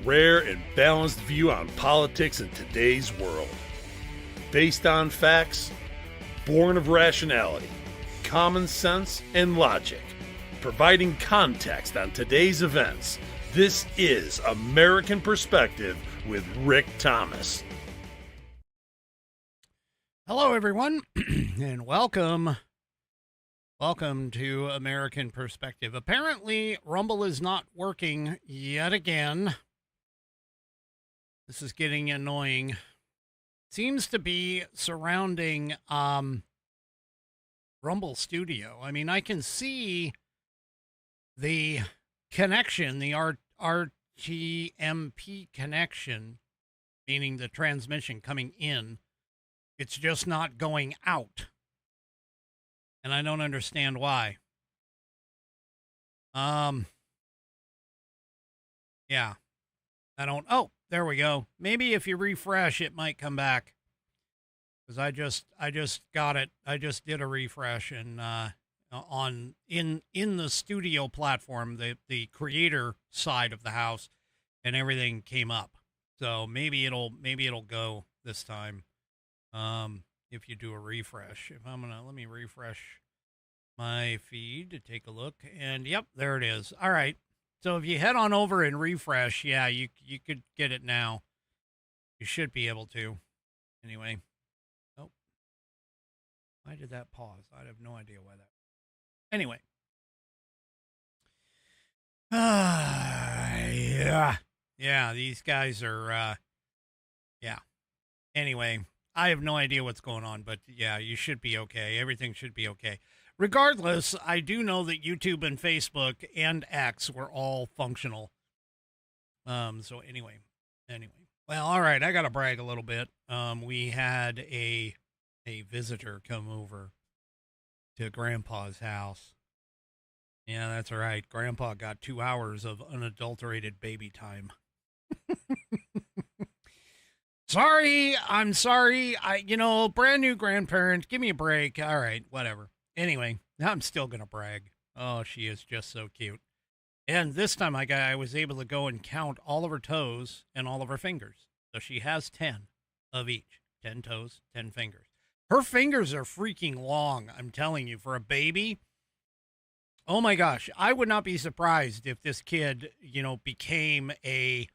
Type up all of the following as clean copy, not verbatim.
rare and balanced view on politics in today's world. Based on facts, born of rationality, common sense, and logic, providing context on today's events. This is American Perspective with Rick Thomas. Hello, everyone, and welcome to American Perspective. Apparently, Rumble is not working yet again. This is getting annoying. Seems to be surrounding Rumble Studio. I mean, I can see the connection, the RTMP connection, meaning the transmission coming in. It's just not going out. And I don't understand why. Yeah. Oh, there we go. Maybe if you refresh, it might come back. Because I just got it. I just did a refresh and in the studio platform, the creator side of the house, and everything came up. So maybe it'll go this time. If you do a refresh. Let me refresh my feed to take a look, and yep, there it is. All right. So if you head on over and refresh, yeah, you could get it now. You should be able to. Anyway. Oh. Why did that pause? I have no idea why that. Anyway. Yeah, these guys are, yeah. Anyway, I have no idea what's going on, but yeah, you should be okay. Everything should be okay. Regardless, I do know that YouTube and Facebook and X were all functional. So anyway. Well, all right, I got to brag a little bit. We had a visitor come over to Grandpa's house. Yeah, that's right. Grandpa got 2 hours of unadulterated baby time. I'm sorry. Brand new grandparent. Give me a break. All right, whatever. Anyway, now I'm still going to brag. Oh, she is just so cute. And this time I was able to go and count all of her toes and all of her fingers. So she has 10 of each. 10 toes, 10 fingers. Her fingers are freaking long, I'm telling you, for a baby. Oh my gosh, I would not be surprised if this kid, became a,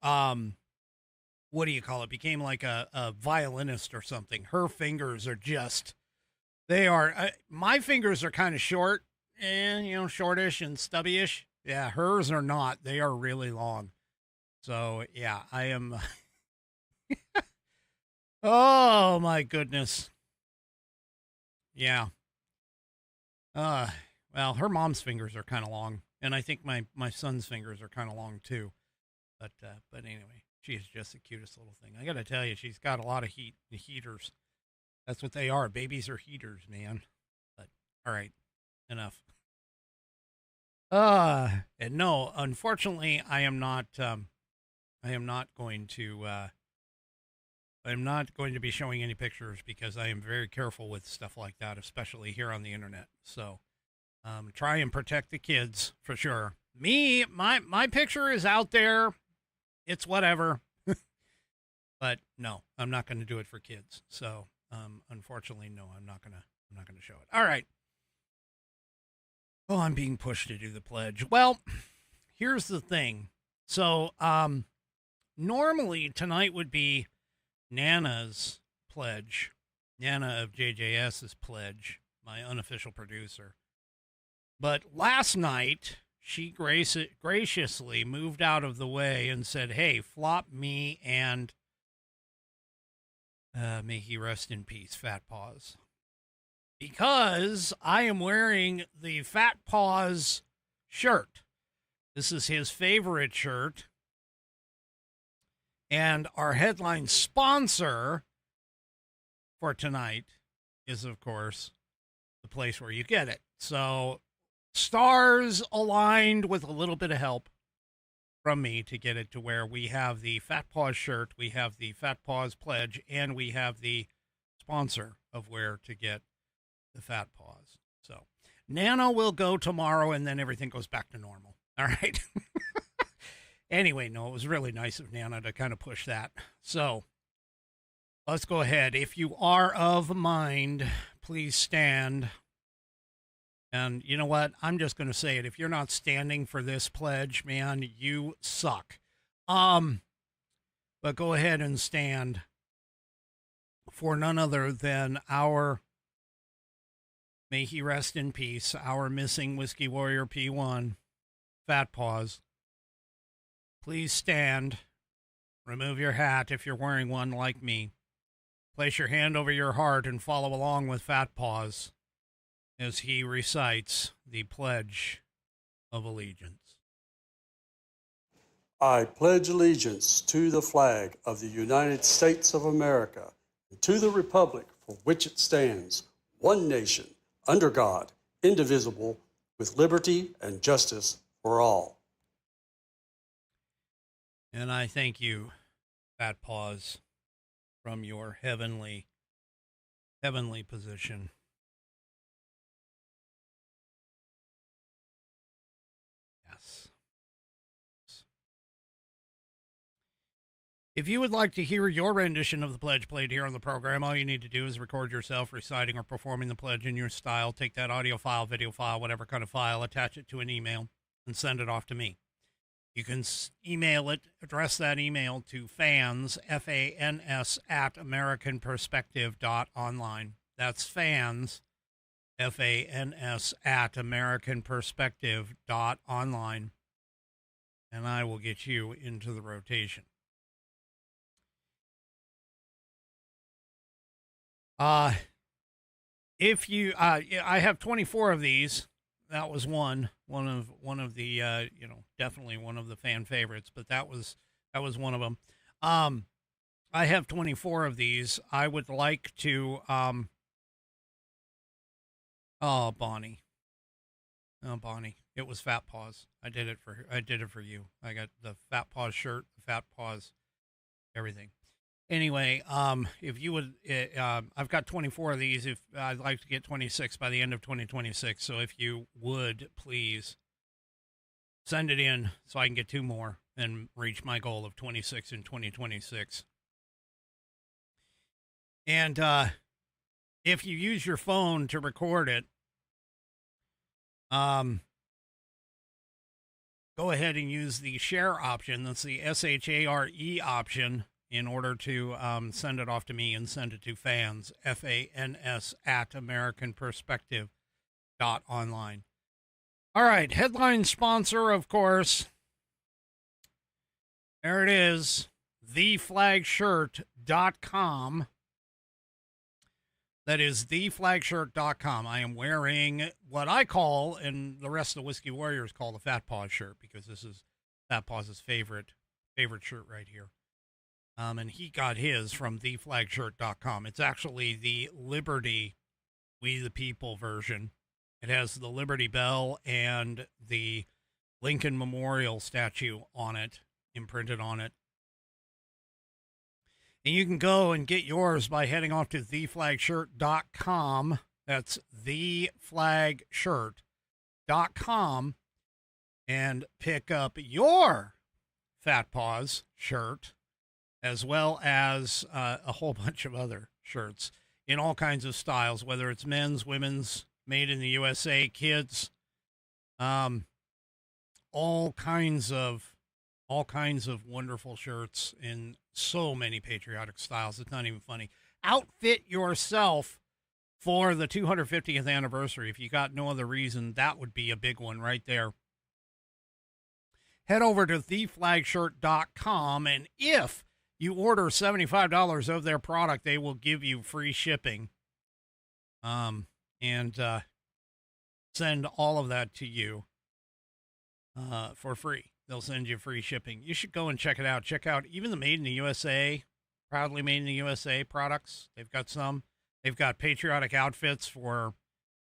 what do you call it? Became like a violinist or something. Her fingers are just, my fingers are kind of short and, shortish and stubbyish. Yeah, hers are not. They are really long. So yeah, I am. Oh my goodness. Yeah. Well, her mom's fingers are kind of long, and I think my son's fingers are kind of long too. But anyway, she's just the cutest little thing. I got to tell you, she's got a lot of heaters. That's what they are. Babies are heaters, man. But all right, enough. And no, unfortunately, I am not going to be showing any pictures because I am very careful with stuff like that, especially here on the internet. So, try and protect the kids for sure. Me, my picture is out there. It's whatever. But no, I'm not going to do it for kids. So, unfortunately, no, I'm not going to show it. All right. Oh, I'm being pushed to do the pledge. Well, here's the thing. So, normally tonight would be Nana's pledge, Nana of JJS's pledge, my unofficial producer. But last night, she graciously moved out of the way and said, hey, flop me and may he rest in peace, Fat Paws. Because I am wearing the Fat Paws shirt. This is his favorite shirt. And our headline sponsor for tonight is, of course, the place where you get it. So stars aligned with a little bit of help from me to get it to where we have the Fat Paws shirt, we have the Fat Paws pledge, and we have the sponsor of where to get the Fat Paws. So Nano will go tomorrow, and then everything goes back to normal. All right. Anyway, no, it was really nice of Nana to kind of push that. So let's go ahead. If you are of mind, please stand. And you know what? I'm just going to say it. If you're not standing for this pledge, man, you suck. But go ahead and stand for none other than our, may he rest in peace, our missing Whiskey Warrior P1, Fat Paws. Please stand. Remove your hat if you're wearing one like me. Place your hand over your heart and follow along with Fat Paws as he recites the Pledge of Allegiance. I pledge allegiance to the flag of the United States of America and to the republic for which it stands, one nation, under God, indivisible, with liberty and justice for all. And I thank you, Fat Paws, from your heavenly position. Yes. If you would like to hear your rendition of the pledge played here on the program, all you need to do is record yourself reciting or performing the pledge in your style. Take that audio file, video file, whatever kind of file, attach it to an email, and send it off to me. You can email it, address that email to fans, F-A-N-S, at AmericanPerspective.online. That's fans, F-A-N-S, at AmericanPerspective.online. And I will get you into the rotation. If you, I have 24 of these. That was one of the, definitely one of the fan favorites, but that was one of them. I have 24 of these. I would like to, Bonnie, it was Fat Paws. I did it for you. I got the Fat Paws shirt, the Fat Paws, everything. Anyway, if you would, I've got 24 of these. If I'd like to get 26 by the end of 2026. So if you would please send it in so I can get 2 more and reach my goal of 26 in 2026. And, if you use your phone to record it, go ahead and use the share option. That's the SHARE option, in order to send it off to me and send it to fans, F-A-N-S, at AmericanPerspective.online. All right, headline sponsor, of course. There it is, theflagshirt.com. That is theflagshirt.com. I am wearing what I call, and the rest of the Whiskey Warriors call, the Fat Paws shirt, because this is Fat Paws' favorite shirt right here. And he got his from theflagshirt.com. It's actually the Liberty We the People version. It has the Liberty Bell and the Lincoln Memorial statue on it, imprinted on it. And you can go and get yours by heading off to theflagshirt.com. That's theflagshirt.com, and pick up your Fat Paws shirt, as well as a whole bunch of other shirts in all kinds of styles, whether it's men's, women's, made in the USA, kids, all kinds of wonderful shirts in so many patriotic styles. It's not even funny. Outfit yourself for the 250th anniversary. If you got no other reason, that would be a big one right there. Head over to theflagshirt.com, and if you order $75 of their product, they will give you free shipping. And send all of that to you for free. They'll send you free shipping. You should go and check it out. Check out even the Made in the USA, proudly Made in the USA products. They've got some. They've got patriotic outfits for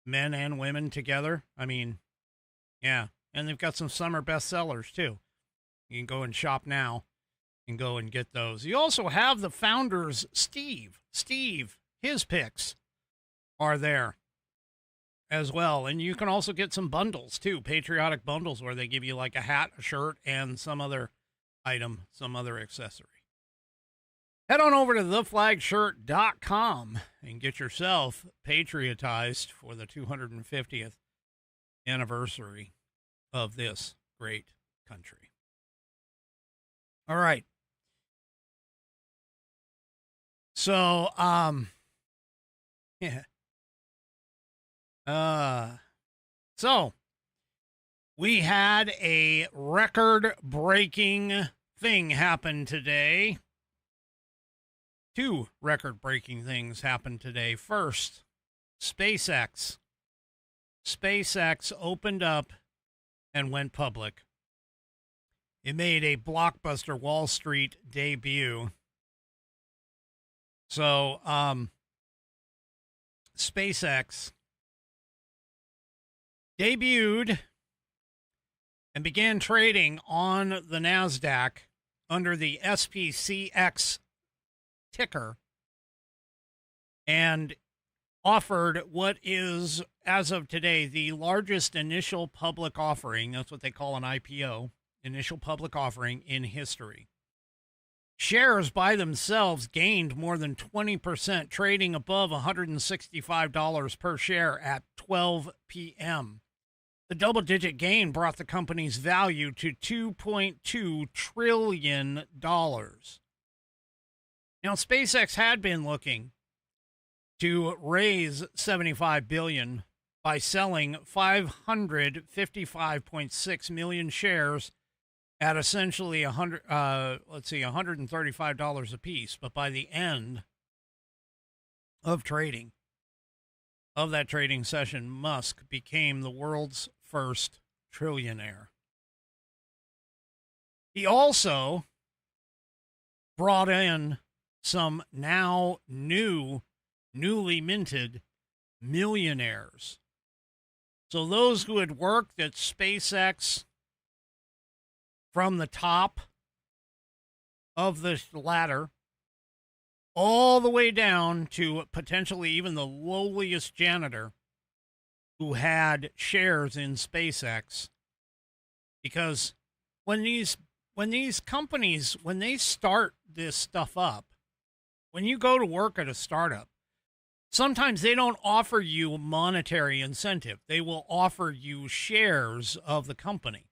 men and women together. I mean, yeah. And they've got some summer bestsellers, too. You can go and shop now and go and get those. You also have the founders, Steve, his picks are there as well. And you can also get some bundles too, patriotic bundles, where they give you like a hat, a shirt, and some other item, some other accessory. Head on over to theflagshirt.com and get yourself patriotized for the 250th anniversary of this great country. All right. So, yeah. So we had a record-breaking thing happen today. Two record-breaking things happened today. First, SpaceX. SpaceX opened up and went public. It made a blockbuster Wall Street debut. So, SpaceX debuted and began trading on the NASDAQ under the SPCX ticker and offered what is, as of today, the largest initial public offering. That's what they call an IPO, initial public offering in history. Shares by themselves gained more than 20%, trading above $165 per share at 12 p.m. The double-digit gain brought the company's value to $2.2 trillion. Now, SpaceX had been looking to raise $75 billion by selling 555.6 million shares at essentially $135 a piece. But by the end of trading, of that trading session, Musk became the world's first trillionaire. He also brought in some now newly minted millionaires. So those who had worked at SpaceX from the top of the ladder all the way down to potentially even the lowliest janitor who had shares in SpaceX. Because when these companies, when they start this stuff up, when you go to work at a startup, sometimes they don't offer you a monetary incentive. They will offer you shares of the company.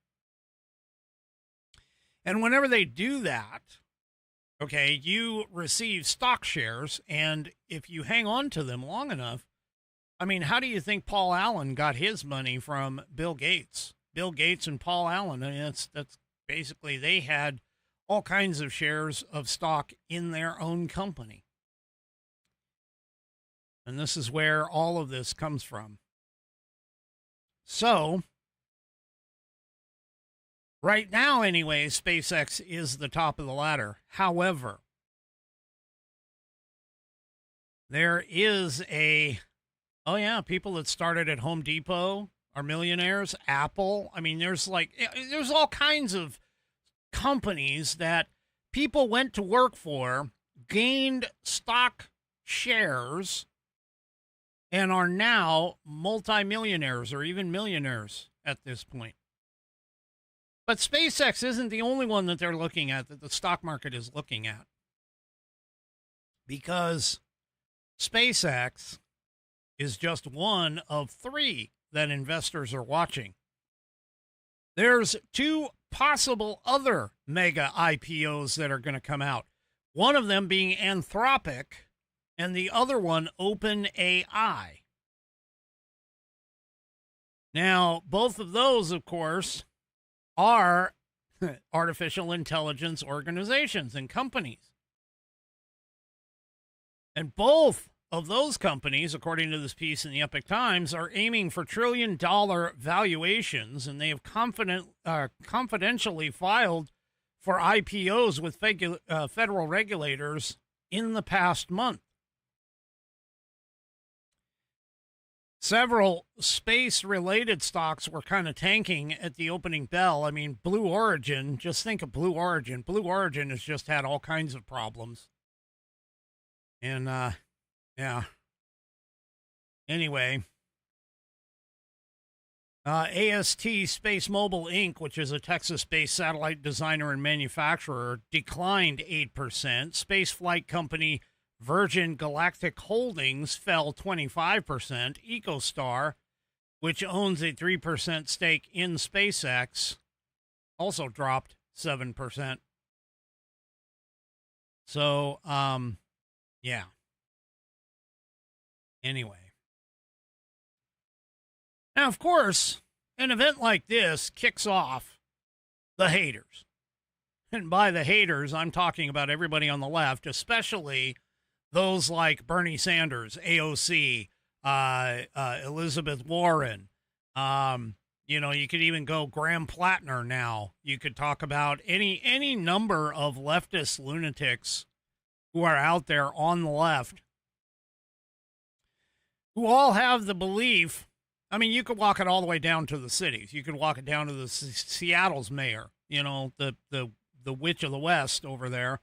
And whenever they do that, okay, you receive stock shares, and if you hang on to them long enough, I mean, how do you think Paul Allen got his money from Bill Gates? Bill Gates and Paul Allen, I mean, that's basically, they had all kinds of shares of stock in their own company. And this is where all of this comes from. So, right now, anyway, SpaceX is the top of the ladder. However, there is people that started at Home Depot are millionaires. Apple. I mean, there's all kinds of companies that people went to work for, gained stock shares, and are now multimillionaires or even millionaires at this point. But SpaceX isn't the only one that they're looking at, that the stock market is looking at. Because SpaceX is just one of three that investors are watching. There's two possible other mega IPOs that are going to come out. One of them being Anthropic, and the other one OpenAI. Now, both of those, of course, are artificial intelligence organizations and companies. And both of those companies, according to this piece in the Epoch Times, are aiming for trillion-dollar valuations, and they have confidentially filed for IPOs with federal regulators in the past month. Several space-related stocks were kind of tanking at the opening bell. I mean, Blue Origin, just think of Blue Origin. Blue Origin has just had all kinds of problems. And, yeah. Anyway, AST Space Mobile Inc., which is a Texas-based satellite designer and manufacturer, declined 8%. Space flight company Virgin Galactic Holdings fell 25%. EcoStar, which owns a 3% stake in SpaceX, also dropped 7%. So, yeah. Anyway. Now, of course, an event like this kicks off the haters. And by the haters, I'm talking about everybody on the left, especially those like Bernie Sanders, AOC, Elizabeth Warren. You could even go Graham Plattner now. You could talk about any number of leftist lunatics who are out there on the left who all have the belief. I mean, you could walk it all the way down to the cities. You could walk it down to the Seattle's mayor, the witch of the West over there,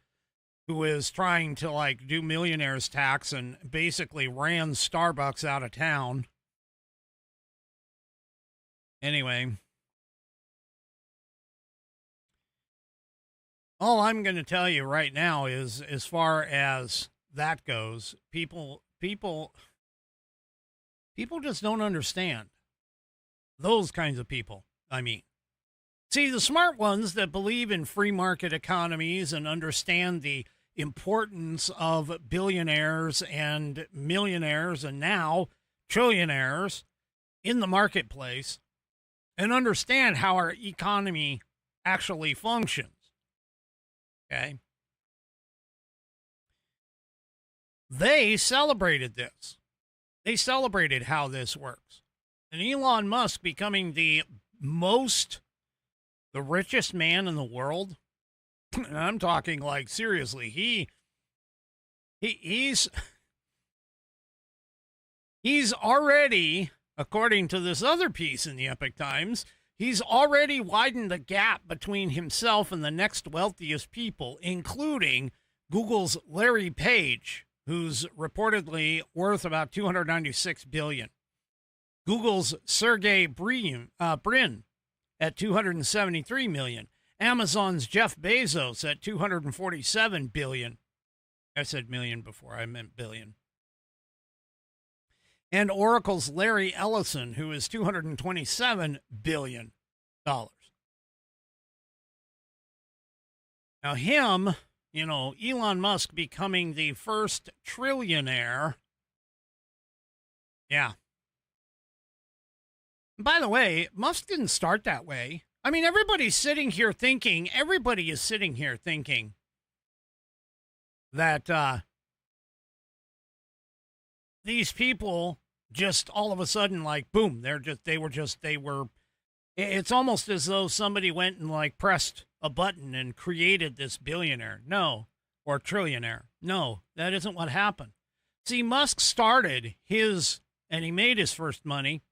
who is trying to like do millionaires tax and basically ran Starbucks out of town. Anyway, all I'm going to tell you right now is, as far as that goes, people just don't understand. Those kinds of people, I mean. See, the smart ones that believe in free market economies and understand the importance of billionaires and millionaires and now trillionaires in the marketplace and understand how our economy actually functions. Okay? They celebrated this. They celebrated how this works. And Elon Musk becoming the richest man in the world. And I'm talking like seriously, he's already, according to this other piece in the Epoch Times, he's already widened the gap between himself and the next wealthiest people, including Google's Larry Page, who's reportedly worth about $296 billion. Google's Sergey Brin at $273 million. Amazon's Jeff Bezos at $247 billion. I said million before, I meant billion. And Oracle's Larry Ellison, who is $227 billion. Now him, Elon Musk becoming the first trillionaire. Yeah. By the way, Musk didn't start that way. I mean, everybody is sitting here thinking that these people just all of a sudden, like, boom, it's almost as though somebody went and like pressed a button and created this billionaire. No, or trillionaire. No, that isn't what happened. See, Musk started and he made his first money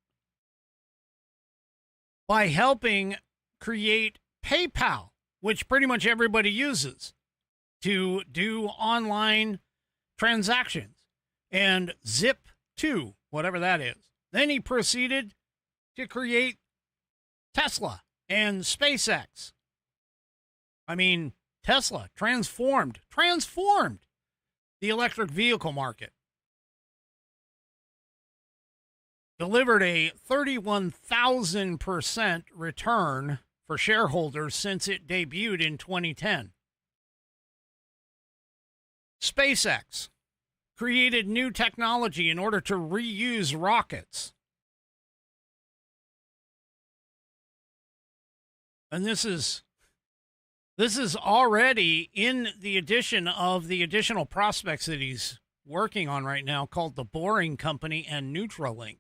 by helping create PayPal, which pretty much everybody uses to do online transactions, and Zip2, whatever that is. Then he proceeded to create Tesla and SpaceX. I mean, Tesla transformed the electric vehicle market. Delivered a 31,000% return for shareholders since it debuted in 2010. SpaceX created new technology in order to reuse rockets. And this is already in the addition of the additional prospects that he's working on right now, called the Boring Company and Neuralink.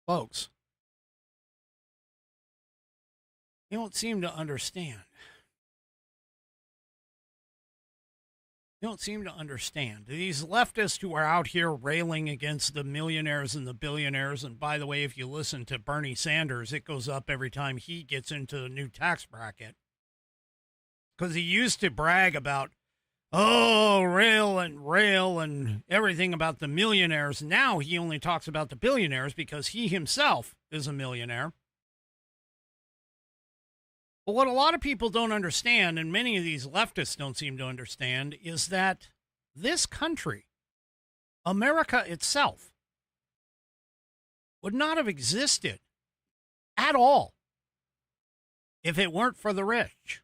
Folks, you don't seem to understand. These leftists who are out here railing against the millionaires and the billionaires, and by the way, if you listen to Bernie Sanders, it goes up every time he gets into a new tax bracket. Because he used to brag about rail and everything about the millionaires. Now he only talks about the billionaires because he himself is a millionaire. But what a lot of people don't understand, and many of these leftists don't seem to understand, is that this country, America itself, would not have existed at all if it weren't for the rich.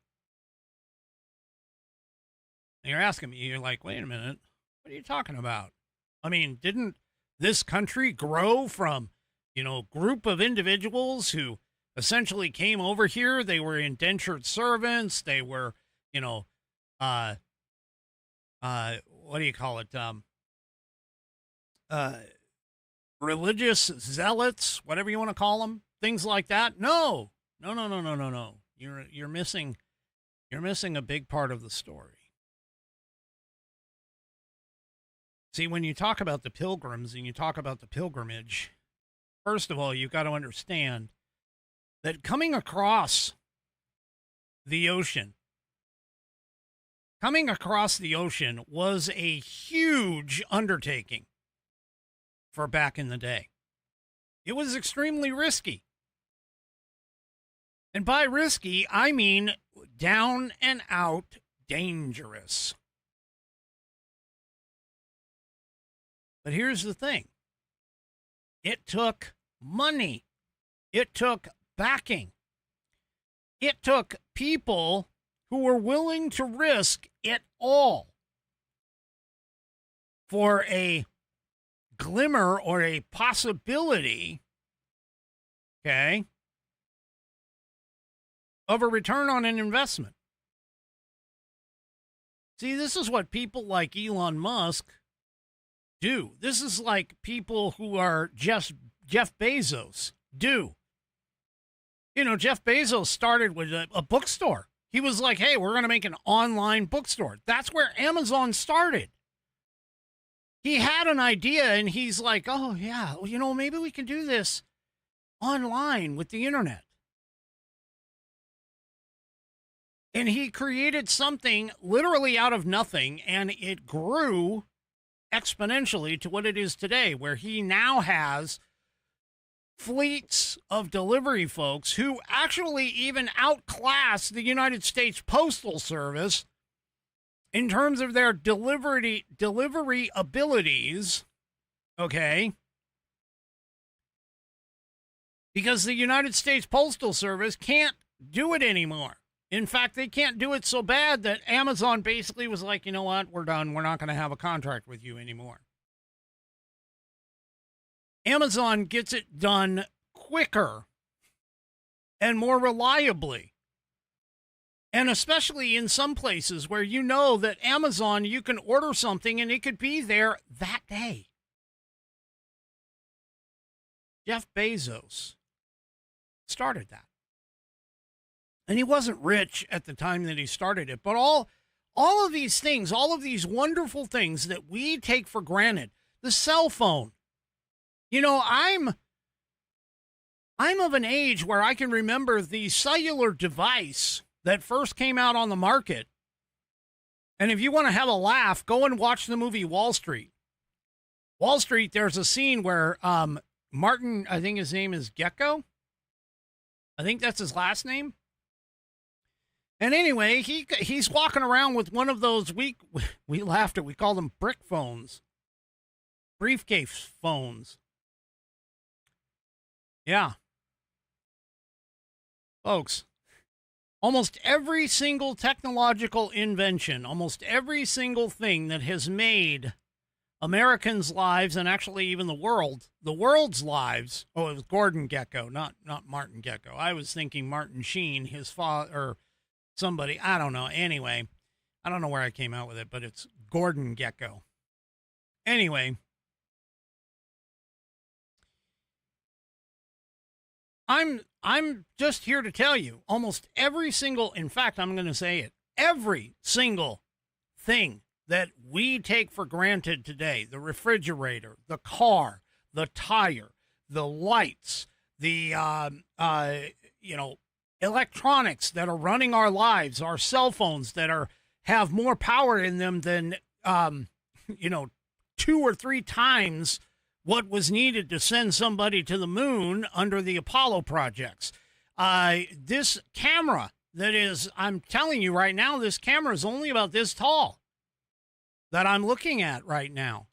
And you're asking me, you're like, wait a minute, what are you talking about? I mean, didn't this country grow from, group of individuals who essentially came over here? They were indentured servants. They were, what do you call it? Religious zealots, whatever you want to call them, things like that. No. You're missing a big part of the story. See, when you talk about the pilgrims and you talk about the pilgrimage, first of all, you've got to understand that coming across the ocean was a huge undertaking for back in the day. It was extremely risky. And by risky, I mean down and out dangerous. But here's the thing. It took money. It took backing. It took people who were willing to risk it all for a glimmer or a possibility, okay, of a return on an investment. See, this is what people like Elon Musk do. This is like people who are Jeff Bezos do. Jeff Bezos started with a bookstore. He was like, hey, we're going to make an online bookstore. That's where Amazon started. He had an idea and he's like, oh, yeah, maybe we can do this online with the internet. And he created something literally out of nothing, and it grew exponentially to what it is today, where he now has fleets of delivery folks who actually even outclass the United States Postal Service in terms of their delivery abilities, okay? Because the United States Postal Service can't do it anymore. In fact, they can't do it so bad that Amazon basically was like, you know what, we're done. We're not going to have a contract with you anymore. Amazon gets it done quicker and more reliably. And especially in some places where that Amazon, you can order something and it could be there that day. Jeff Bezos started that. And he wasn't rich at the time that he started it. But all of these things, all of these wonderful things that we take for granted, the cell phone. I'm of an age where I can remember the cellular device that first came out on the market. And if you want to have a laugh, go and watch the movie Wall Street. Wall Street, there's a scene where Martin, I think his name is Gecko. I think that's his last name. And anyway, he's walking around with one of those, we laughed at, we called them brick phones. Briefcase phones. Yeah. Folks, almost every single technological invention, almost every single thing that has made Americans' lives, and actually even the world's lives. Oh, it was Gordon Gekko, not Martin Gekko. I was thinking Martin Sheen, his father, or somebody, I don't know. Anyway, I don't know where I came out with it, but it's Gordon Gekko. Anyway, I'm just here to tell you, almost every single, in fact, I'm going to say it, every single thing that we take for granted today, the refrigerator, the car, the tire, the lights, the, electronics that are running our lives, our cell phones that are have more power in them than, 2 or 3 times what was needed to send somebody to the moon under the Apollo projects. This camera that is, I'm telling you right now, this camera is only about this tall that I'm looking at right now.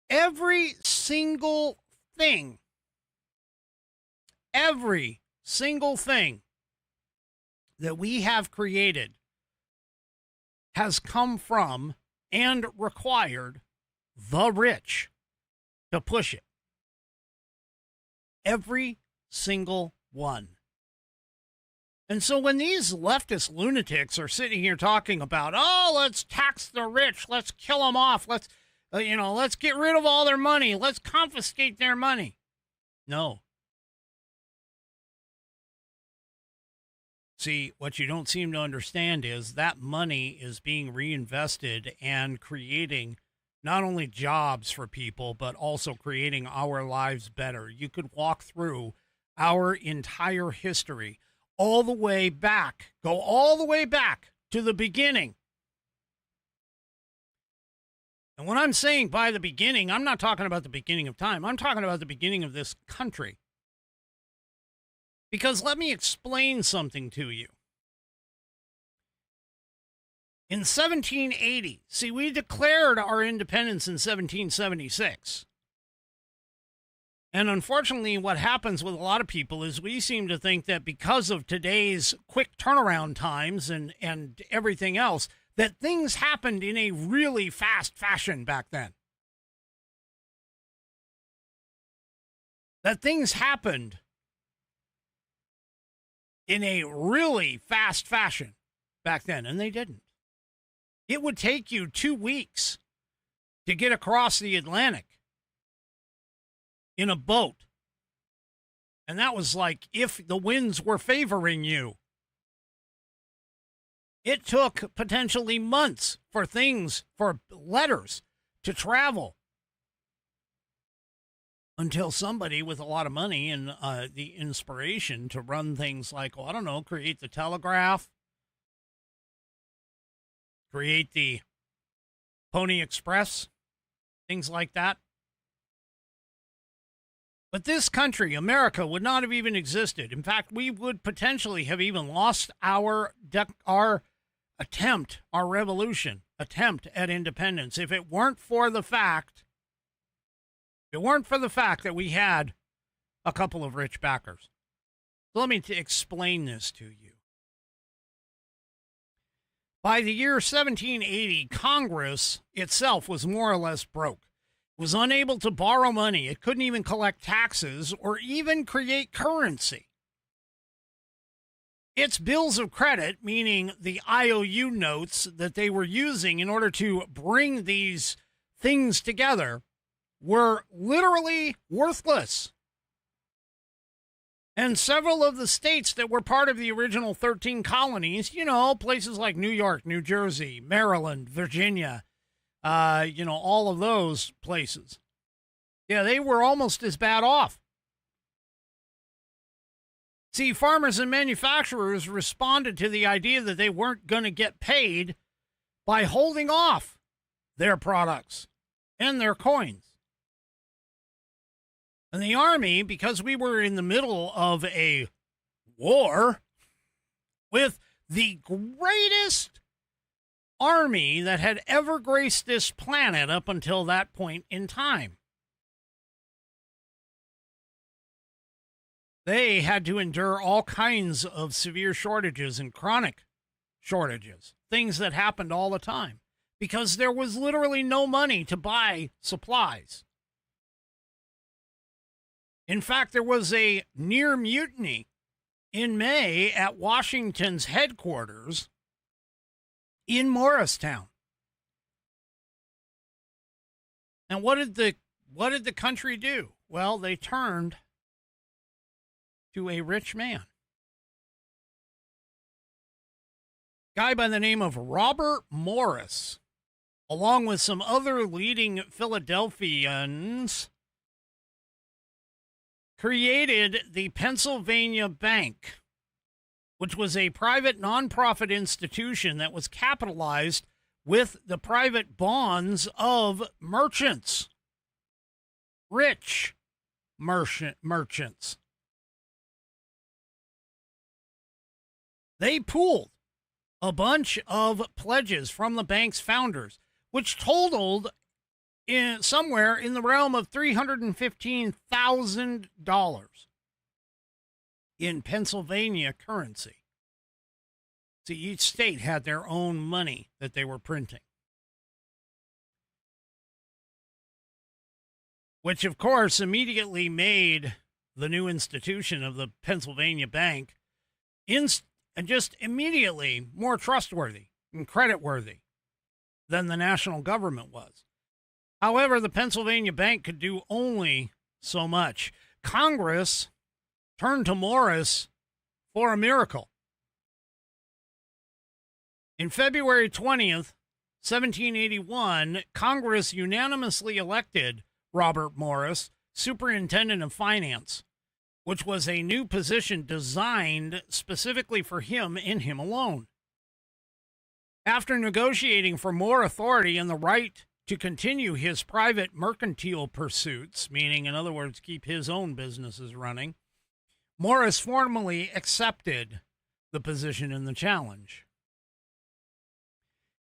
Every single thing that we have created has come from and required the rich to push it. Every single one. And so when these leftist lunatics are sitting here talking about, oh, let's tax the rich, let's kill them off, let's get rid of all their money, let's confiscate their money. No. See, what you don't seem to understand is that money is being reinvested and creating not only jobs for people, but also creating our lives better. You could walk through our entire history all the way back, go all the way back to the beginning. And when I'm saying by the beginning, I'm not talking about the beginning of time. I'm talking about the beginning of this country. Because let me explain something to you. In 1780, see, we declared our independence in 1776. And unfortunately, what happens with a lot of people is we seem to think that because of today's quick turnaround times and everything else, that things happened in a really fast fashion back then. That things happened in a really fast fashion back then, and they didn't. It would take you 2 weeks to get across the Atlantic in a boat. And that was like if the winds were favoring you. It took potentially months for letters to travel until somebody with a lot of money and the inspiration to run things like, well, I don't know, create the telegraph, create the Pony Express, things like that. But this country, America, would not have even existed. In fact, we would potentially have even lost our attempt, our revolution attempt at independence, if it weren't for the fact that we had a couple of rich backers. So let me explain this to you. By the year 1780, Congress itself was more or less broke. It was unable to borrow money. It couldn't even collect taxes or even create currency. Its bills of credit, meaning the IOU notes that they were using in order to bring these things together, were literally worthless. And several of the states that were part of the original 13 colonies, places like New York, New Jersey, Maryland, Virginia, all of those places. Yeah, they were almost as bad off. See, farmers and manufacturers responded to the idea that they weren't going to get paid by holding off their products and their coins. And the army, because we were in the middle of a war with the greatest army that had ever graced this planet up until that point in time, they had to endure all kinds of severe shortages and chronic shortages, things that happened all the time, because there was literally no money to buy supplies. In fact, there was a near mutiny in May at Washington's headquarters in Morristown. And what did the country do? Well, they turned to a rich man. Guy by the name of Robert Morris, along with some other leading Philadelphians, created the Pennsylvania Bank which was a private nonprofit institution that was capitalized with the private bonds of merchants, rich merchants. They pooled a bunch of pledges from the bank's founders, which totaled somewhere in the realm of $315,000 in Pennsylvania currency. See, each state had their own money that they were printing, which, of course, immediately made the new institution of the Pennsylvania Bank just immediately more trustworthy and creditworthy than the national government was. However, the Pennsylvania Bank could do only so much. Congress turned to Morris for a miracle. In February 20th, 1781, Congress unanimously elected Robert Morris Superintendent of Finance, which was a new position designed specifically for him and him alone. After negotiating for more authority and the right to continue his private mercantile pursuits, meaning, in other words, keep his own businesses running, Morris formally accepted the position and the challenge.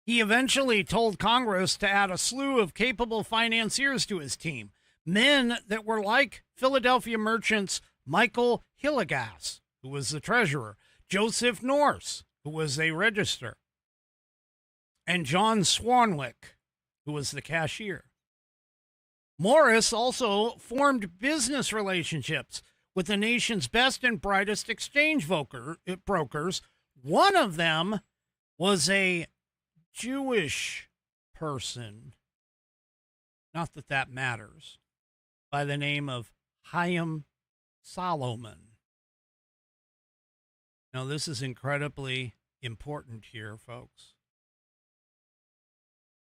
He eventually told Congress to add a slew of capable financiers to his team, men that were like Philadelphia merchants Michael Hillegas, who was the treasurer, Joseph Norse, who was a register, and John Swanwick, who was the cashier. Morris also formed business relationships with the nation's best and brightest exchange brokers. One of them was a Jewish person, not that that matters, by the name of Chaim Solomon. Now, this is incredibly important here, folks.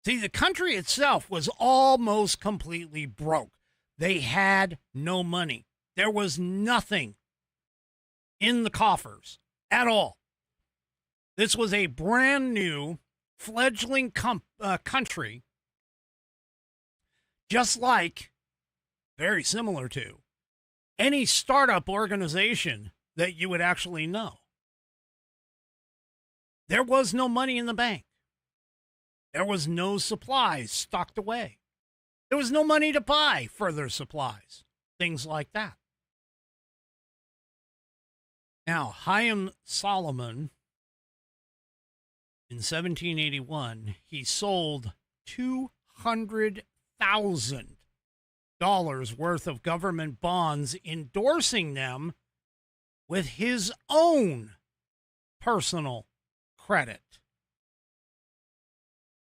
See, the country itself was almost completely broke. They had no money. There was nothing in the coffers at all. This was a brand new fledgling country, just like, very similar to, any startup organization that you would actually know. There was no money in the bank. There was no supplies stocked away. There was no money to buy further supplies, things like that. Now, Chaim Solomon, in 1781, he sold $200,000 worth of government bonds, endorsing them with his own personal credit.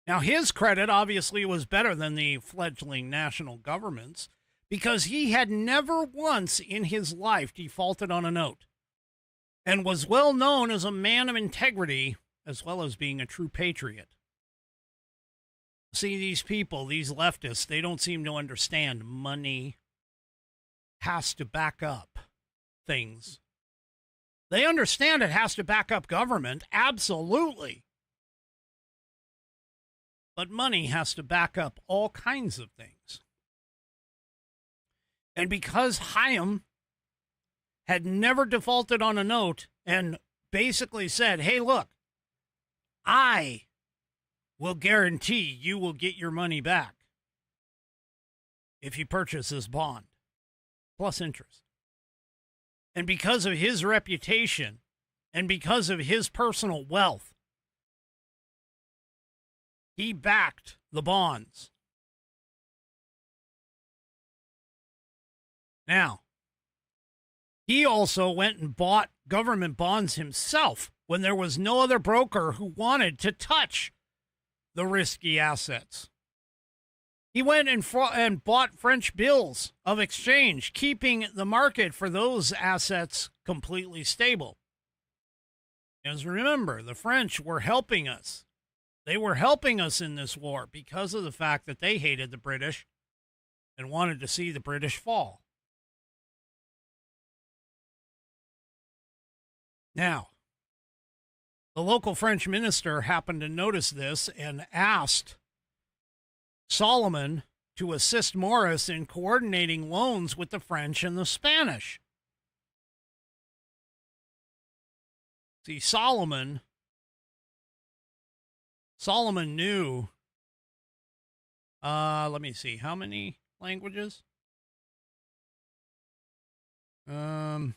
Now, his credit obviously was better than the fledgling national government's because he had never once in his life defaulted on a note and was well known as a man of integrity as well as being a true patriot. See, these people, these leftists, they don't seem to understand money has to back up things. They understand it has to back up government, absolutely. But money has to back up all kinds of things. And because Chaim had never defaulted on a note and basically said, hey, look, I will guarantee you will get your money back if you purchase this bond, plus interest. And because of his reputation and because of his personal wealth, he backed the bonds. Now, he also went and bought government bonds himself when there was no other broker who wanted to touch the risky assets. He went and bought French bills of exchange, keeping the market for those assets completely stable. As remember, the French were helping us. They were helping us in this war because of the fact that they hated the British and wanted to see the British fall. Now, The local French minister happened to notice this and asked Solomon to assist Morris in coordinating loans with the French and the Spanish. See, Solomon knew, let me see, how many languages? Trying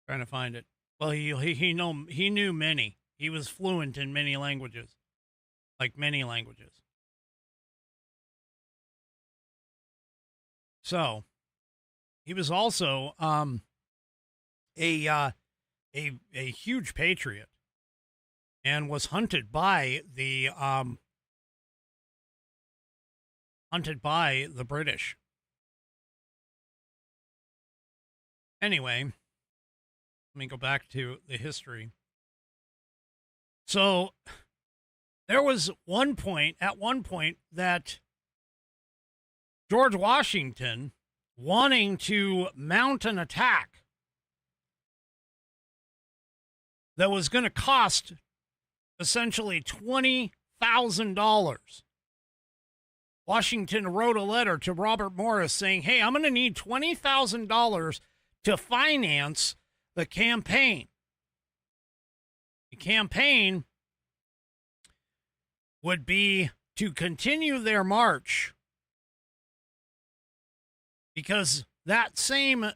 to find it. Well, he knew many. He was fluent in many languages, like many languages. So, he was also a huge patriot, and was hunted by the British. Anyway, let me go back to the history. So there was at one point that George Washington, wanting to mount an attack that was going to cost essentially $20,000. Washington wrote a letter to Robert Morris saying, hey, I'm going to need $20,000 to finance the campaign. The campaign would be to continue their march, because that same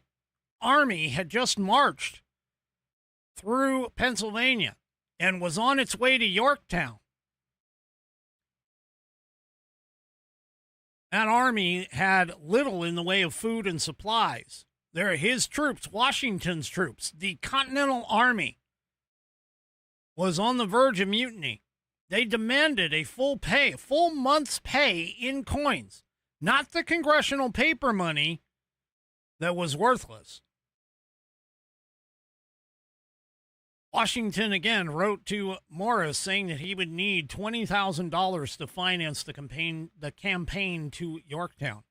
army had just marched through Pennsylvania and was on its way to Yorktown. That army had little in the way of food and supplies. They're his troops, Washington's troops. The Continental Army was on the verge of mutiny. They demanded a full month's pay in coins, not the congressional paper money that was worthless. Washington again wrote to Morris saying that he would need $20,000 to finance the campaign to Yorktown.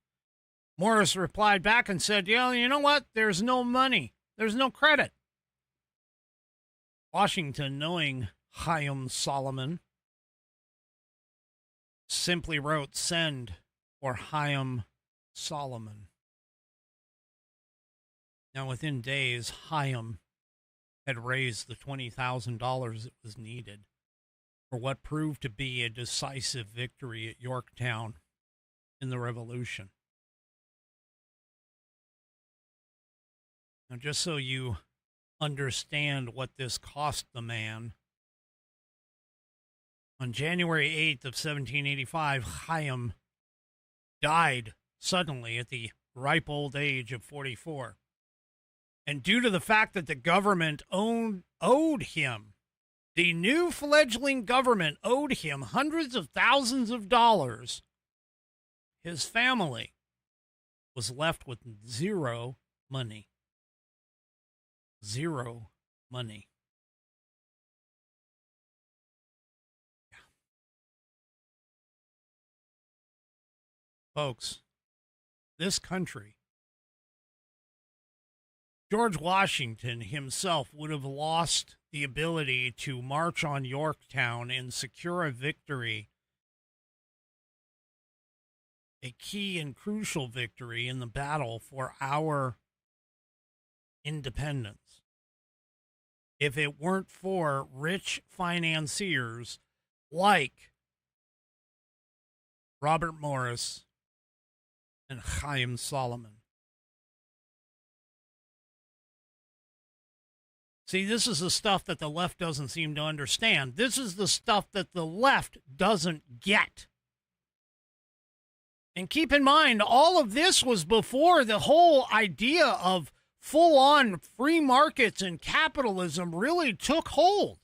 Morris replied back and said, yeah, you know what? There's no money. There's no credit. Washington, knowing Chaim Solomon, simply wrote, send for Chaim Solomon. Now, within days, Chaim had raised the $20,000 that was needed for what proved to be a decisive victory at Yorktown in the Revolution. Now, just so you understand what this cost the man, on January 8th of 1785, Chaim died suddenly at the ripe old age of 44. And due to the fact that the government owed him, the new fledgling government owed him hundreds of thousands of dollars, his family was left with zero money. Zero money. Yeah. Folks, this country, George Washington himself would have lost the ability to march on Yorktown and secure a victory, a key and crucial victory in the battle for our independence, if it weren't for rich financiers like Robert Morris and Chaim Solomon. See, this is the stuff that the left doesn't seem to understand. This is the stuff that the left doesn't get. And keep in mind, all of this was before the whole idea of full-on free markets and capitalism really took hold.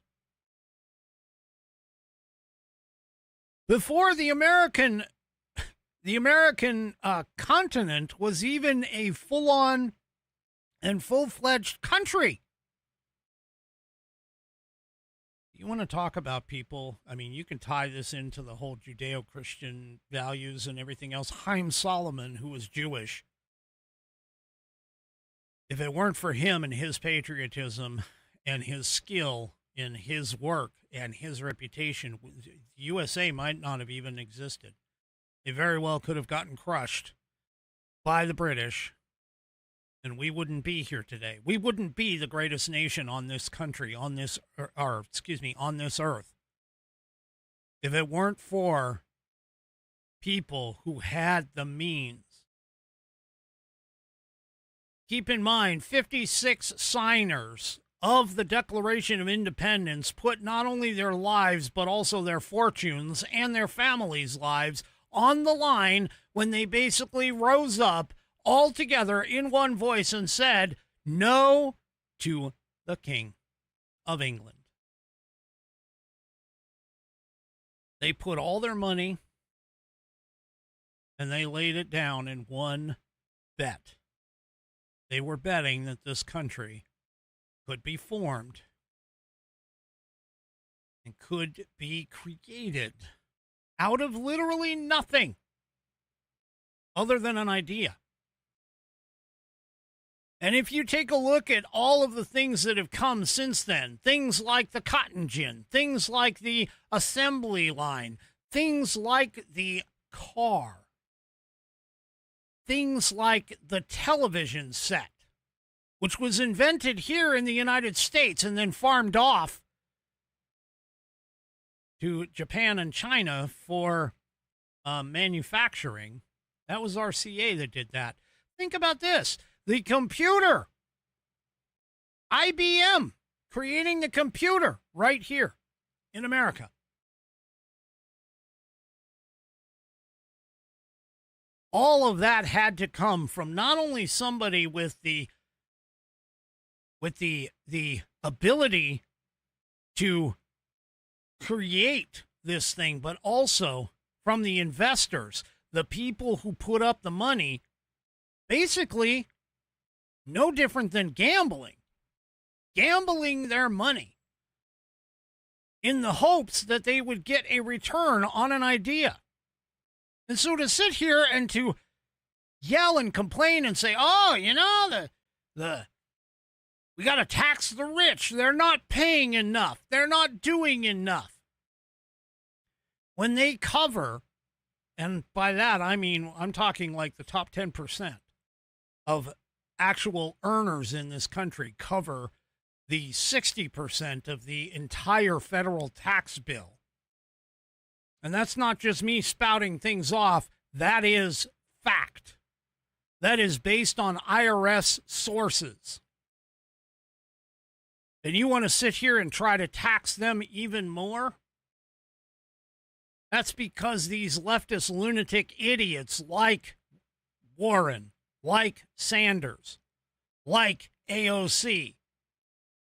Before the American continent was even a full-on and full-fledged country. You want to talk about people, I mean, you can tie this into the whole Judeo-Christian values and everything else. Chaim Solomon, who was Jewish, if it weren't for him and his patriotism and his skill in his work and his reputation, the USA might not have even existed. They very well could have gotten crushed by the British, and we wouldn't be here today. We wouldn't be the greatest nation on this country, on this earth, if it weren't for people who had the means. Keep in mind, 56 signers of the Declaration of Independence put not only their lives, but also their fortunes and their families' lives on the line when they basically rose up all together in one voice and said no to the King of England. They put all their money and they laid it down in one bet. They were betting that this country could be formed and could be created out of literally nothing other than an idea. And if you take a look at all of the things that have come since then, things like the cotton gin, things like the assembly line, things like the car, things like the television set, which was invented here in the United States and then farmed off to Japan and China for manufacturing. That was RCA that did that. Think about this. The computer. IBM creating the computer right here in America. All of that had to come from not only somebody with the ability to create this thing, but also from the investors, the people who put up the money, basically no different than gambling their money in the hopes that they would get a return on an idea. And so to sit here and to yell and complain and say, oh, you know, we got to tax the rich. They're not paying enough. They're not doing enough. When they cover, and by that I mean I'm talking like the top 10% of actual earners in this country cover the 60% of the entire federal tax bill. And that's not just me spouting things off. That is fact. That is based on IRS sources. And you want to sit here and try to tax them even more? That's because these leftist lunatic idiots like Warren, like Sanders, like AOC,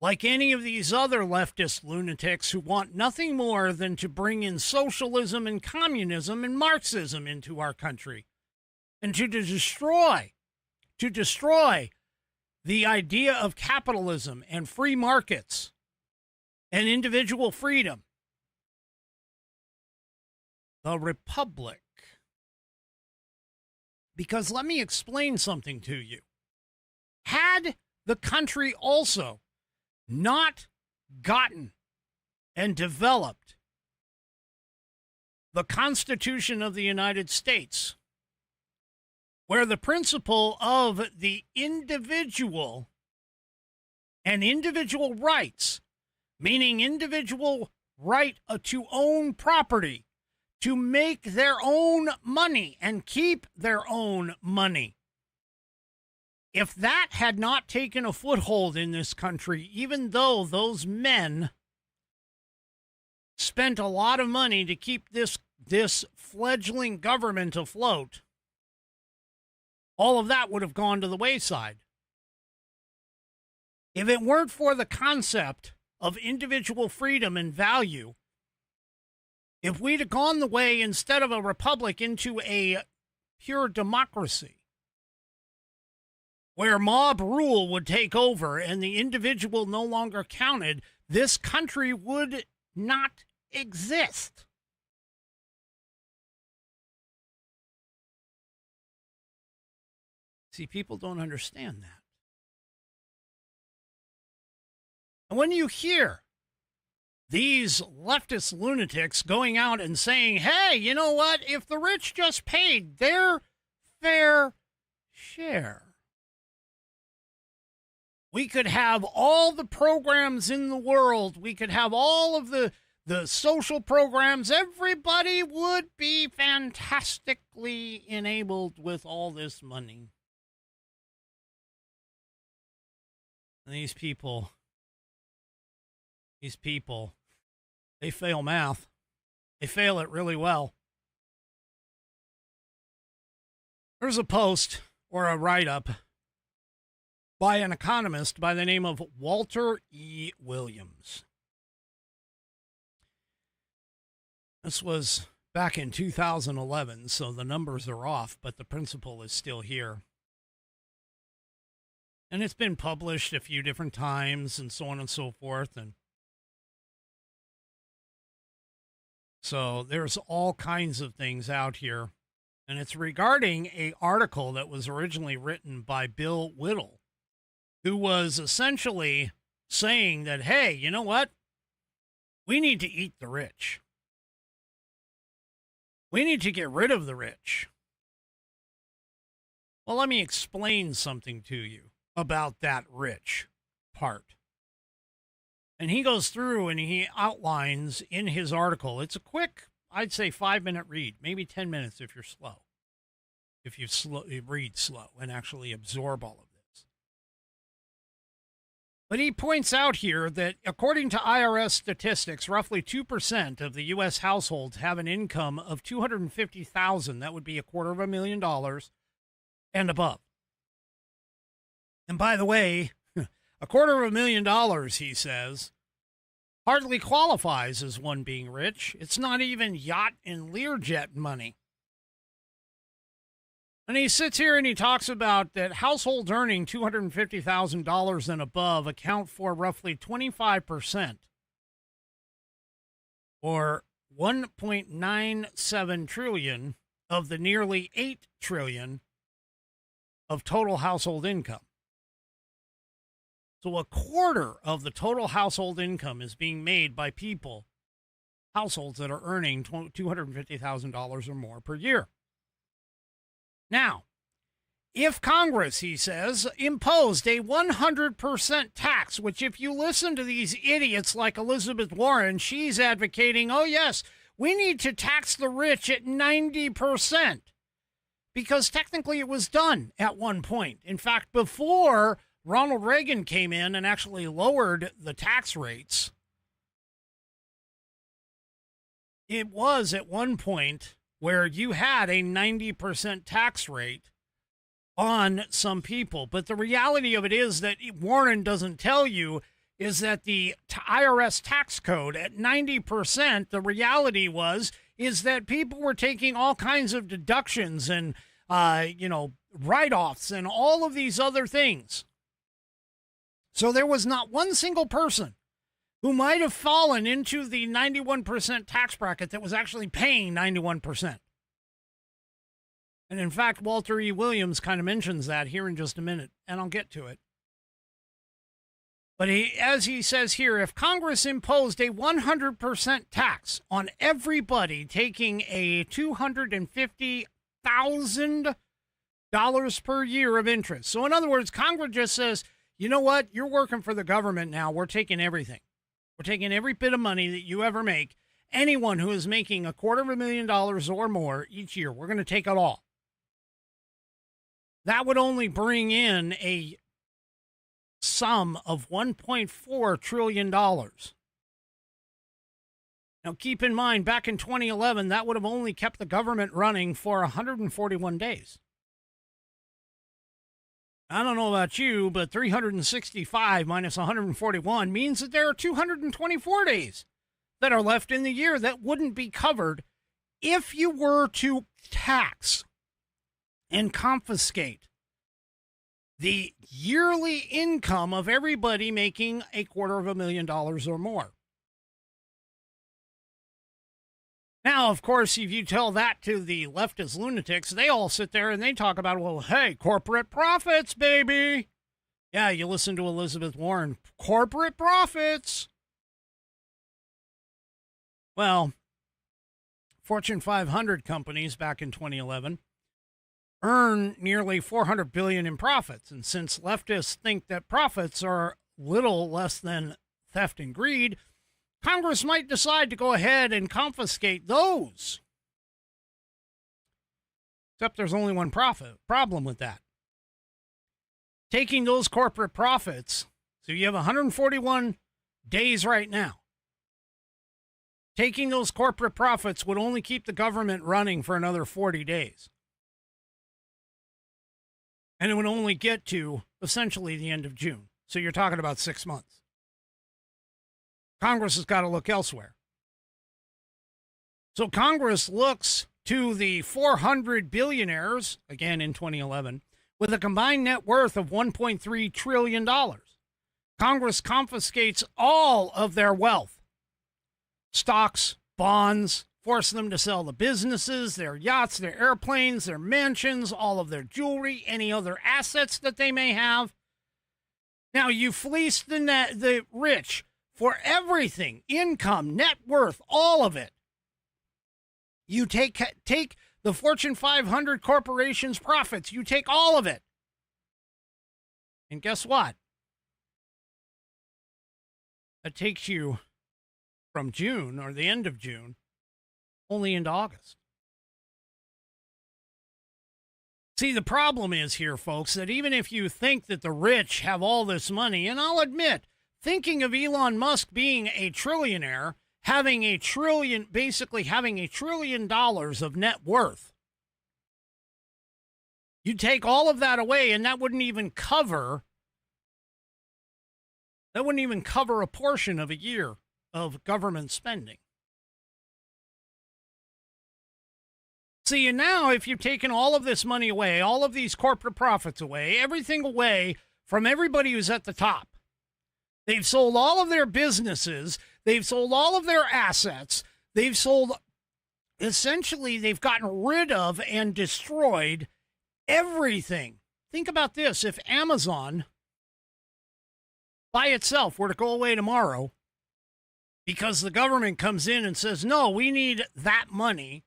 like any of these other leftist lunatics who want nothing more than to bring in socialism and communism and Marxism into our country and to destroy the idea of capitalism and free markets and individual freedom. The Republic. Because let me explain something to you. Had the country also not gotten and developed the Constitution of the United States, where the principle of the individual and individual rights, meaning individual right to own property, to make their own money and keep their own money. If that had not taken a foothold in this country, even though those men spent a lot of money to keep this fledgling government afloat, all of that would have gone to the wayside. If it weren't for the concept of individual freedom and value, if we'd have gone the way, instead of a republic, into a pure democracy, where mob rule would take over and the individual no longer counted, this country would not exist. See, people don't understand that. And when you hear these leftist lunatics going out and saying, hey, you know what? If the rich just paid their fair share, we could have all the programs in the world. We could have all of the social programs. Everybody would be fantastically enabled with all this money. And these people, they fail math. They fail it really well. There's a post or a write-up by an economist by the name of Walter E. Williams. This was back in 2011, so the numbers are off, but the principle is still here. And it's been published a few different times and so on and so forth. And so there's all kinds of things out here. And it's regarding an article that was originally written by Bill Whittle, who was essentially saying that, hey, you know what? We need to eat the rich. We need to get rid of the rich. Well, let me explain something to you about that rich part. And he goes through and he outlines in his article. It's a quick, I'd say 5-minute read, maybe 10 minutes if you're slow. If you read slow and actually absorb all of this. But he points out here that according to IRS statistics, roughly 2% of the U.S. households have an income of $250,000. That would be $250,000 and above. And by the way, $250,000, he says, hardly qualifies as one being rich. It's not even yacht and Learjet money. And he sits here and he talks about that households earning $250,000 and above account for roughly 25%, or $1.97 trillion of the nearly $8 trillion of total household income. So a quarter of the total household income is being made by people, households that are earning $250,000 or more per year. Now, if Congress, he says, imposed a 100% tax, which if you listen to these idiots like Elizabeth Warren, she's advocating, oh yes, we need to tax the rich at 90%. Because technically it was done at one point. In fact, before Ronald Reagan came in and actually lowered the tax rates, it was at one point where you had a 90% tax rate on some people. But the reality of it is that Warren doesn't tell you is that the IRS tax code at 90%, the reality is that people were taking all kinds of deductions and, write-offs and all of these other things. So there was not one single person who might have fallen into the 91% tax bracket that was actually paying 91%. And in fact, Walter E. Williams kind of mentions that here in just a minute, and I'll get to it. But as he says here, if Congress imposed a 100% tax on everybody taking a $250,000 per year of interest. So in other words, Congress just says, you know what? You're working for the government now. We're taking everything. We're taking every bit of money that you ever make. Anyone who is making $250,000 or more each year, we're going to take it all. That would only bring in a sum of $1.4 trillion. Now, keep in mind, back in 2011, that would have only kept the government running for 141 days. I don't know about you, but 365 minus 141 means that there are 224 days that are left in the year that wouldn't be covered if you were to tax and confiscate the yearly income of everybody making $250,000 or more. Now, of course, if you tell that to the leftist lunatics, they all sit there and they talk about, well, hey, corporate profits, baby. Yeah, you listen to Elizabeth Warren. Corporate profits. Well, Fortune 500 companies back in 2011 earn nearly $400 billion in profits. And since leftists think that profits are little less than theft and greed, Congress might decide to go ahead and confiscate those. Except there's only one problem with that. Taking those corporate profits, so you have 141 days right now. Taking those corporate profits would only keep the government running for another 40 days. And it would only get to essentially the end of June. So you're talking about 6 months. Congress has got to look elsewhere. So Congress looks to the 400 billionaires, again in 2011, with a combined net worth of $1.3 trillion. Congress confiscates all of their wealth. Stocks, bonds, force them to sell the businesses, their yachts, their airplanes, their mansions, all of their jewelry, any other assets that they may have. Now, you fleece the rich for everything, income, net worth, all of it. You take the Fortune 500 corporation's profits. You take all of it. And guess what? That takes you from June or the end of June only into August. See, the problem is here, folks, that even if you think that the rich have all this money, and I'll admit, thinking of Elon Musk being a trillionaire, having a trillion, basically having $1 trillion of net worth, you take all of that away and that wouldn't even cover a portion of a year of government spending. See, and now if you've taken all of this money away, all of these corporate profits away, everything away from everybody who's at the top, they've sold all of their businesses, they've sold all of their assets, essentially they've gotten rid of and destroyed everything. Think about this. If Amazon by itself were to go away tomorrow because the government comes in and says, no, we need that money,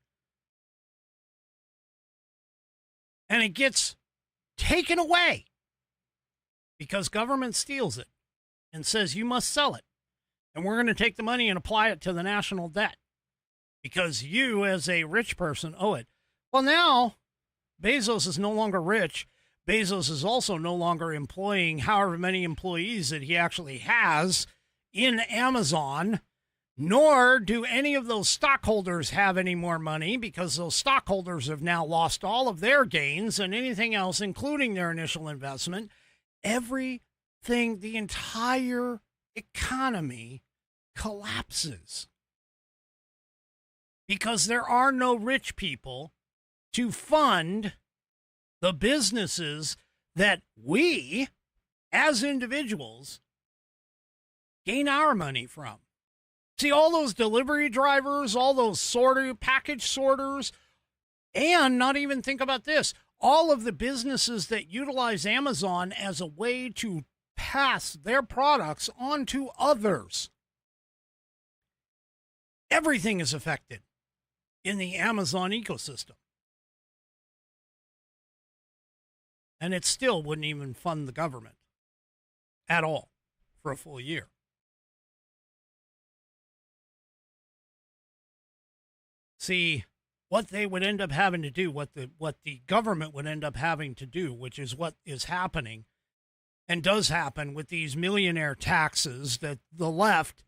and it gets taken away because government steals it and says you must sell it, and we're going to take the money and apply it to the national debt because you as a rich person owe it. Well, now Bezos is no longer rich. Bezos is also no longer employing however many employees that he actually has in Amazon, nor do any of those stockholders have any more money because those stockholders have now lost all of their gains and anything else, including their initial investment. Everything, the entire economy collapses because there are no rich people to fund the businesses that we, as individuals, gain our money from. See, all those delivery drivers, all those package sorters, and not even think about this, all of the businesses that utilize Amazon as a way to pass their products on to others. Everything is affected in the Amazon ecosystem. And it still wouldn't even fund the government at all for a full year. See, what they would end up having to do, what the government would end up having to do, which is what is happening and does happen with these millionaire taxes that the left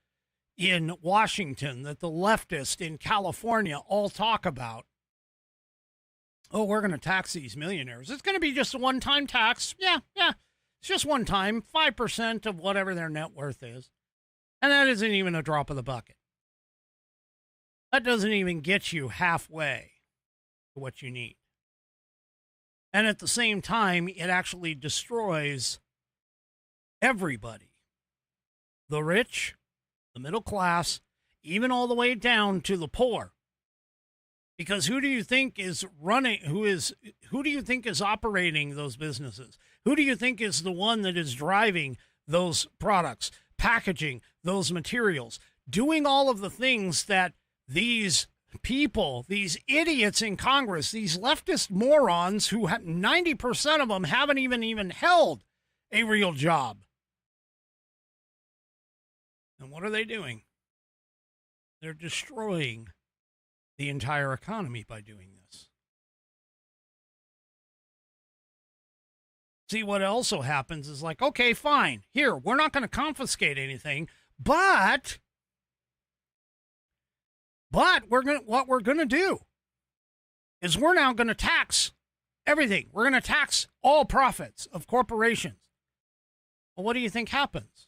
in Washington, that the leftists in California all talk about. Oh, we're going to tax these millionaires. It's going to be just a one-time tax. Yeah. It's just one time, 5% of whatever their net worth is. And that isn't even a drop of the bucket. That doesn't even get you halfway to what you need. And at the same time, it actually destroys everybody. The rich, the middle class, even all the way down to the poor. Because who do you think is running, who do you think is operating those businesses? Who do you think is the one that is driving those products, packaging those materials, doing all of the things that these people, these idiots in Congress, these leftist morons who 90% of them haven't even held a real job? And what are they doing? They're destroying the entire economy by doing this. See, what also happens is like, okay, fine. Here, we're not going to confiscate anything, but what we're going to do is we're now going to tax everything. We're going to tax all profits of corporations. Well, what do you think happens?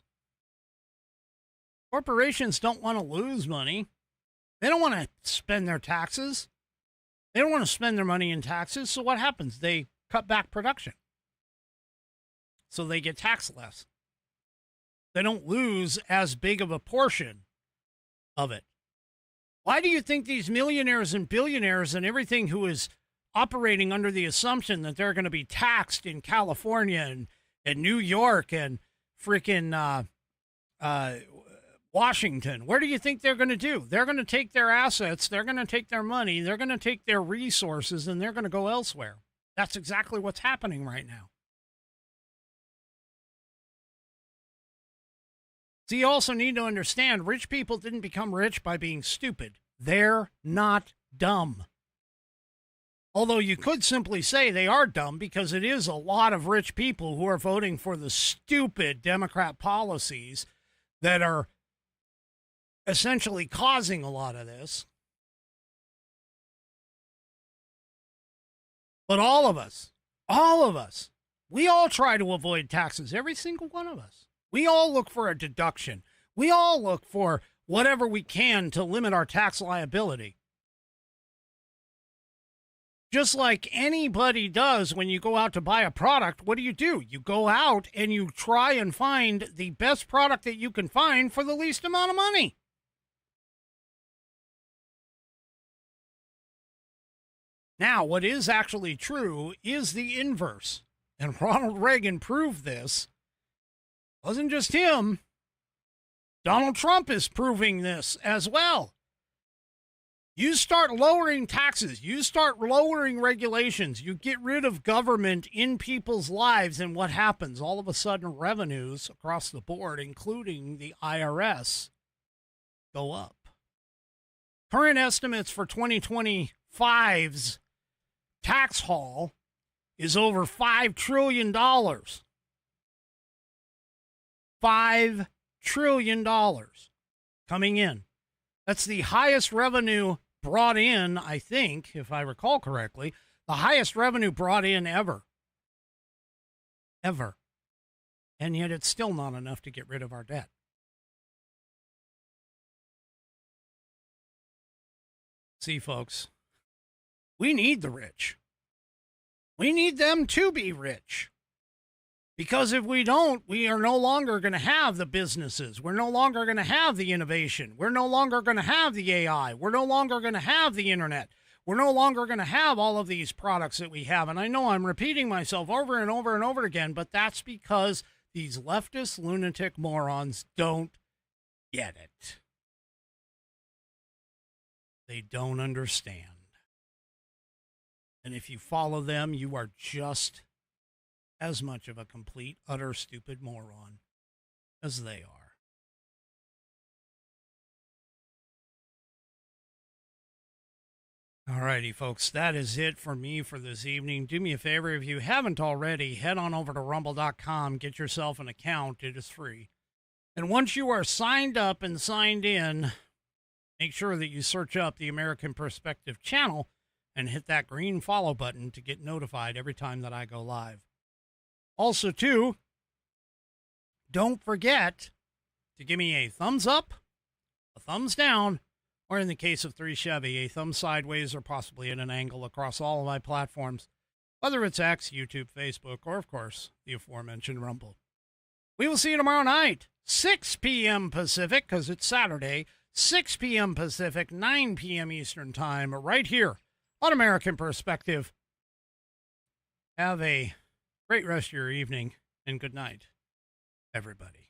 Corporations don't want to lose money. They don't want to spend their taxes. They don't want to spend their money in taxes. So what happens? They cut back production. So they get taxed less. They don't lose as big of a portion of it. Why do you think these millionaires and billionaires and everything who is operating under the assumption that they're going to be taxed in California and New York and freaking Washington, where do you think they're going to do? They're going to take their assets, they're going to take their money, they're going to take their resources, and they're going to go elsewhere. That's exactly what's happening right now. So you also need to understand, rich people didn't become rich by being stupid. They're not dumb. Although you could simply say they are dumb, because it is a lot of rich people who are voting for the stupid Democrat policies that are essentially causing a lot of this. But all of us, we all try to avoid taxes, every single one of us. We all look for a deduction. We all look for whatever we can to limit our tax liability. Just like anybody does when you go out to buy a product, what do? You go out and you try and find the best product that you can find for the least amount of money. Now, what is actually true is the inverse. And Ronald Reagan proved this. It wasn't just him. Donald Trump is proving this as well. You start lowering taxes, you start lowering regulations, you get rid of government in people's lives, and what happens? All of a sudden, revenues across the board, including the IRS, go up. Current estimates for 2025's tax haul is over $5 trillion. $5 trillion coming in. That's the highest revenue brought in, I think, if I recall correctly, the highest revenue brought in ever. Ever. And yet it's still not enough to get rid of our debt. See, folks, we need the rich. We need them to be rich. Because if we don't, we are no longer going to have the businesses. We're no longer going to have the innovation. We're no longer going to have the AI. We're no longer going to have the internet. We're no longer going to have all of these products that we have. And I know I'm repeating myself over and over and over again, but that's because these leftist lunatic morons don't get it. They don't understand. And if you follow them, you are just as much of a complete, utter, stupid moron as they are. All righty, folks, that is it for me for this evening. Do me a favor, if you haven't already, head on over to rumble.com, get yourself an account. It is free. And once you are signed up and signed in, make sure that you search up the American Perspective channel and hit that green follow button to get notified every time that I go live. Also, too, don't forget to give me a thumbs up, a thumbs down, or in the case of 3 Chevy, a thumb sideways or possibly at an angle across all of my platforms, whether it's X, YouTube, Facebook, or, of course, the aforementioned Rumble. We will see you tomorrow night, 6 p.m. Pacific, because it's Saturday, 6 p.m. Pacific, 9 p.m. Eastern Time, right here on American Perspective. Have a great rest of your evening, and good night, everybody.